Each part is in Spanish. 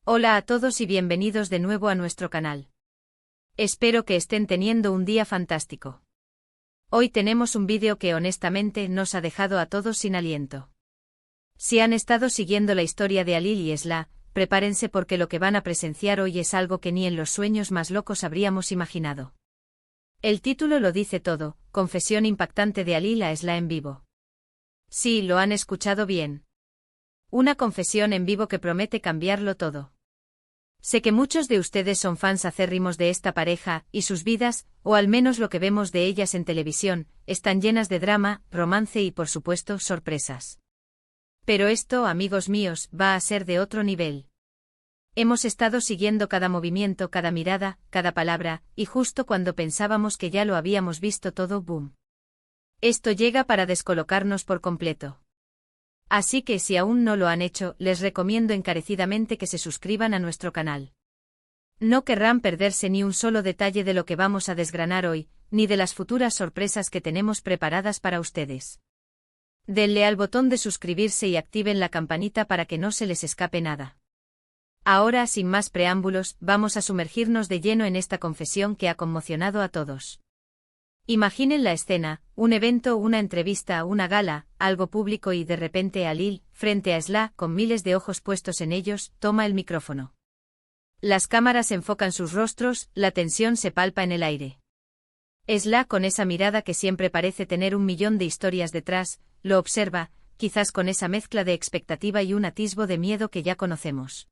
Hola a todos y bienvenidos de nuevo a nuestro canal. Espero que estén teniendo un día fantástico. Hoy tenemos un vídeo que honestamente nos ha dejado a todos sin aliento. Si han estado siguiendo la historia de Halil y Esla, prepárense porque lo que van a presenciar hoy es algo que ni en los sueños más locos habríamos imaginado. El título lo dice todo: confesión impactante de Halil a Esla en vivo. Sí, lo han escuchado bien. Una confesión en vivo que promete cambiarlo todo. Sé que muchos de ustedes son fans acérrimos de esta pareja, y sus vidas, o al menos lo que vemos de ellas en televisión, están llenas de drama, romance y por supuesto sorpresas. Pero esto, amigos míos, va a ser de otro nivel. Hemos estado siguiendo cada movimiento, cada mirada, cada palabra, y justo cuando pensábamos que ya lo habíamos visto todo, ¡boom! Esto llega para descolocarnos por completo. Así que si aún no lo han hecho, les recomiendo encarecidamente que se suscriban a nuestro canal. No querrán perderse ni un solo detalle de lo que vamos a desgranar hoy, ni de las futuras sorpresas que tenemos preparadas para ustedes. Denle al botón de suscribirse y activen la campanita para que no se les escape nada. Ahora, sin más preámbulos, vamos a sumergirnos de lleno en esta confesión que ha conmocionado a todos. Imaginen la escena: un evento, una entrevista, una gala, algo público y de repente Halil, frente a Esla, con miles de ojos puestos en ellos, toma el micrófono. Las cámaras enfocan sus rostros, la tensión se palpa en el aire. Esla, con esa mirada que siempre parece tener un millón de historias detrás, lo observa, quizás con esa mezcla de expectativa y un atisbo de miedo que ya conocemos.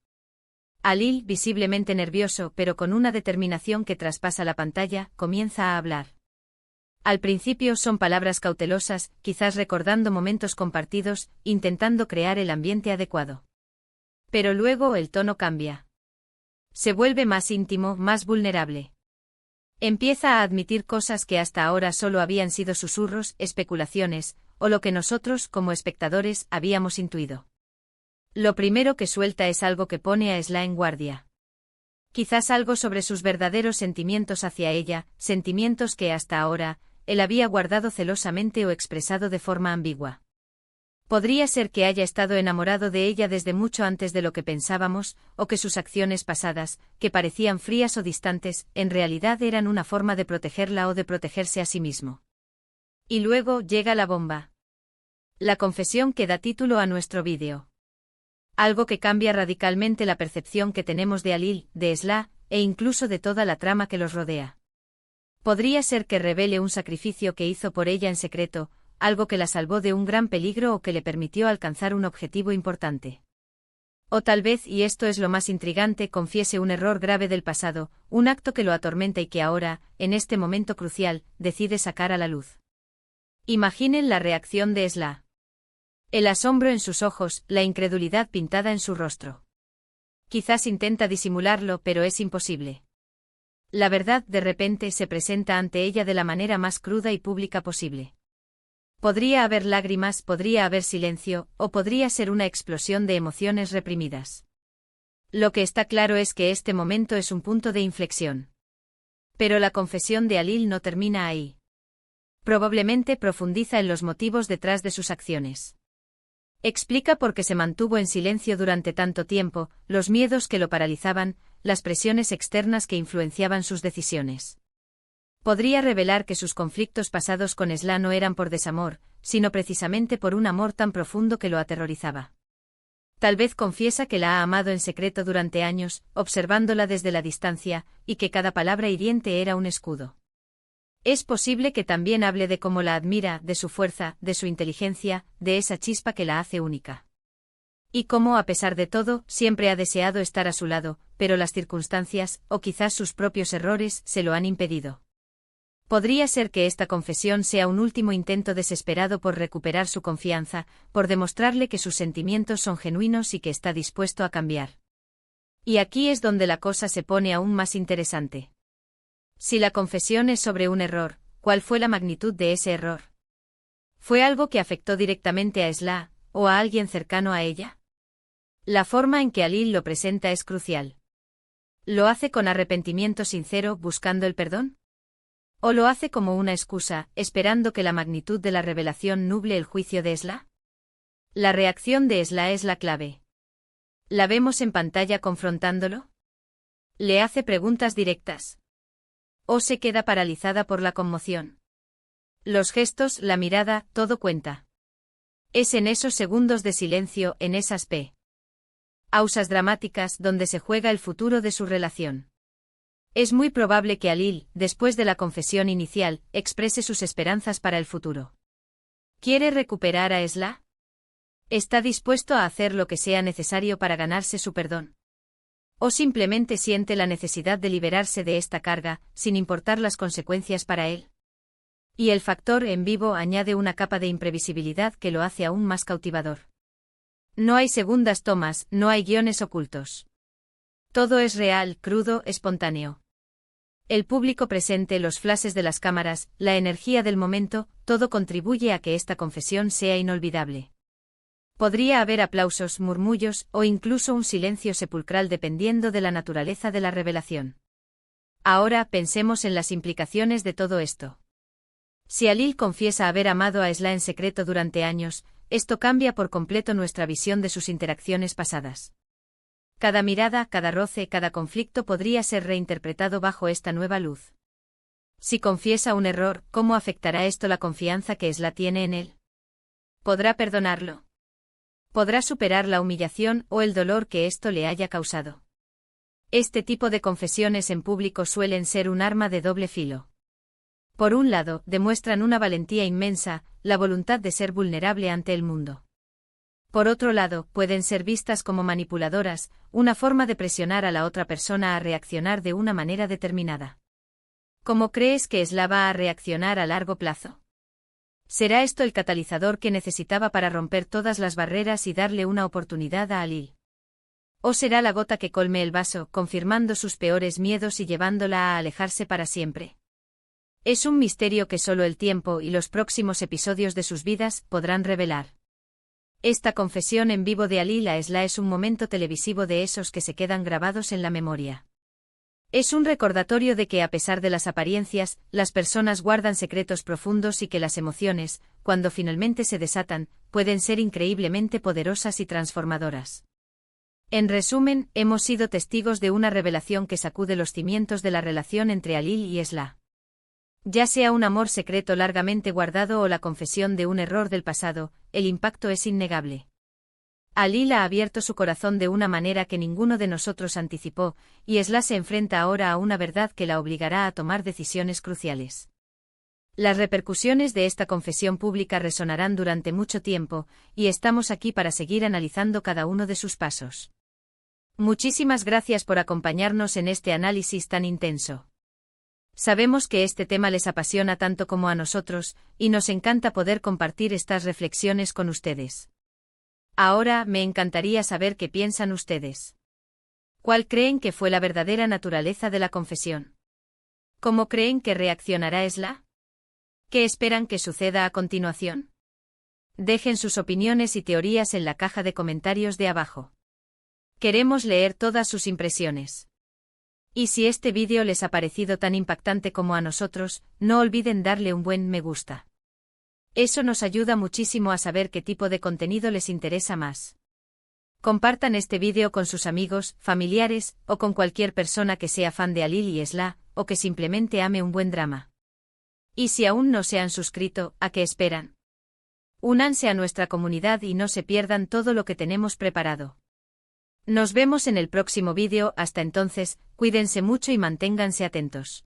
Halil, visiblemente nervioso pero con una determinación que traspasa la pantalla, comienza a hablar. Al principio son palabras cautelosas, quizás recordando momentos compartidos, intentando crear el ambiente adecuado. Pero luego el tono cambia. Se vuelve más íntimo, más vulnerable. Empieza a admitir cosas que hasta ahora solo habían sido susurros, especulaciones, o lo que nosotros, como espectadores, habíamos intuido. Lo primero que suelta es algo que pone a Esla en guardia. Quizás algo sobre sus verdaderos sentimientos hacia ella, sentimientos que hasta ahora él había guardado celosamente o expresado de forma ambigua. Podría ser que haya estado enamorado de ella desde mucho antes de lo que pensábamos, o que sus acciones pasadas, que parecían frías o distantes, en realidad eran una forma de protegerla o de protegerse a sí mismo. Y luego llega la bomba. La confesión que da título a nuestro vídeo. Algo que cambia radicalmente la percepción que tenemos de Halil, de Esla, e incluso de toda la trama que los rodea. Podría ser que revele un sacrificio que hizo por ella en secreto, algo que la salvó de un gran peligro o que le permitió alcanzar un objetivo importante. O tal vez, y esto es lo más intrigante, confiese un error grave del pasado, un acto que lo atormenta y que ahora, en este momento crucial, decide sacar a la luz. Imaginen la reacción de Esla. El asombro en sus ojos, la incredulidad pintada en su rostro. Quizás intenta disimularlo, pero es imposible. La verdad de repente se presenta ante ella de la manera más cruda y pública posible. Podría haber lágrimas, podría haber silencio, o podría ser una explosión de emociones reprimidas. Lo que está claro es que este momento es un punto de inflexión. Pero la confesión de Halil no termina ahí. Probablemente profundiza en los motivos detrás de sus acciones. Explica por qué se mantuvo en silencio durante tanto tiempo, los miedos que lo paralizaban, las presiones externas que influenciaban sus decisiones. Podría revelar que sus conflictos pasados con Esla no eran por desamor, sino precisamente por un amor tan profundo que lo aterrorizaba. Tal vez confiesa que la ha amado en secreto durante años, observándola desde la distancia, y que cada palabra hiriente era un escudo. Es posible que también hable de cómo la admira, de su fuerza, de su inteligencia, de esa chispa que la hace única. Y cómo, a pesar de todo, siempre ha deseado estar a su lado, pero las circunstancias, o quizás sus propios errores, se lo han impedido. Podría ser que esta confesión sea un último intento desesperado por recuperar su confianza, por demostrarle que sus sentimientos son genuinos y que está dispuesto a cambiar. Y aquí es donde la cosa se pone aún más interesante. Si la confesión es sobre un error, ¿cuál fue la magnitud de ese error? ¿Fue algo que afectó directamente a Esla, o a alguien cercano a ella? La forma en que Halil lo presenta es crucial. ¿Lo hace con arrepentimiento sincero, buscando el perdón? ¿O lo hace como una excusa, esperando que la magnitud de la revelación nuble el juicio de Esla? La reacción de Esla es la clave. ¿La vemos en pantalla confrontándolo? ¿Le hace preguntas directas? ¿O se queda paralizada por la conmoción? Los gestos, la mirada, todo cuenta. Es en esos segundos de silencio, en esas pausas dramáticas, donde se juega el futuro de su relación. Es muy probable que Alil, después de la confesión inicial, exprese sus esperanzas para el futuro. ¿Quiere recuperar a Esla? ¿Está dispuesto a hacer lo que sea necesario para ganarse su perdón? ¿O simplemente siente la necesidad de liberarse de esta carga, sin importar las consecuencias para él? Y el factor en vivo añade una capa de imprevisibilidad que lo hace aún más cautivador. No hay segundas tomas, no hay guiones ocultos. Todo es real, crudo, espontáneo. El público presente, los flashes de las cámaras, la energía del momento, todo contribuye a que esta confesión sea inolvidable. Podría haber aplausos, murmullos, o incluso un silencio sepulcral dependiendo de la naturaleza de la revelación. Ahora pensemos en las implicaciones de todo esto. Si Alil confiesa haber amado a Esla en secreto durante años, esto cambia por completo nuestra visión de sus interacciones pasadas. Cada mirada, cada roce, cada conflicto podría ser reinterpretado bajo esta nueva luz. Si confiesa un error, ¿cómo afectará esto la confianza que Esla tiene en él? ¿Podrá perdonarlo? ¿Podrá superar la humillación o el dolor que esto le haya causado? Este tipo de confesiones en público suelen ser un arma de doble filo. Por un lado, demuestran una valentía inmensa, la voluntad de ser vulnerable ante el mundo. Por otro lado, pueden ser vistas como manipuladoras, una forma de presionar a la otra persona a reaccionar de una manera determinada. ¿Cómo crees que Esla va a reaccionar a largo plazo? ¿Será esto el catalizador que necesitaba para romper todas las barreras y darle una oportunidad a Alil? ¿O será la gota que colme el vaso, confirmando sus peores miedos y llevándola a alejarse para siempre? Es un misterio que solo el tiempo y los próximos episodios de sus vidas podrán revelar. Esta confesión en vivo de Alil a Esla es un momento televisivo de esos que se quedan grabados en la memoria. Es un recordatorio de que a pesar de las apariencias, las personas guardan secretos profundos y que las emociones, cuando finalmente se desatan, pueden ser increíblemente poderosas y transformadoras. En resumen, hemos sido testigos de una revelación que sacude los cimientos de la relación entre Alil y Esla. Ya sea un amor secreto largamente guardado o la confesión de un error del pasado, el impacto es innegable. Alil ha abierto su corazón de una manera que ninguno de nosotros anticipó, y Esla se enfrenta ahora a una verdad que la obligará a tomar decisiones cruciales. Las repercusiones de esta confesión pública resonarán durante mucho tiempo, y estamos aquí para seguir analizando cada uno de sus pasos. Muchísimas gracias por acompañarnos en este análisis tan intenso. Sabemos que este tema les apasiona tanto como a nosotros, y nos encanta poder compartir estas reflexiones con ustedes. Ahora, me encantaría saber qué piensan ustedes. ¿Cuál creen que fue la verdadera naturaleza de la confesión? ¿Cómo creen que reaccionará Esla? ¿Qué esperan que suceda a continuación? Dejen sus opiniones y teorías en la caja de comentarios de abajo. Queremos leer todas sus impresiones. Y si este vídeo les ha parecido tan impactante como a nosotros, no olviden darle un buen me gusta. Eso nos ayuda muchísimo a saber qué tipo de contenido les interesa más. Compartan este vídeo con sus amigos, familiares, o con cualquier persona que sea fan de Alil y Esla, o que simplemente ame un buen drama. Y si aún no se han suscrito, ¿a qué esperan? Únanse a nuestra comunidad y no se pierdan todo lo que tenemos preparado. Nos vemos en el próximo vídeo, hasta entonces, cuídense mucho y manténganse atentos.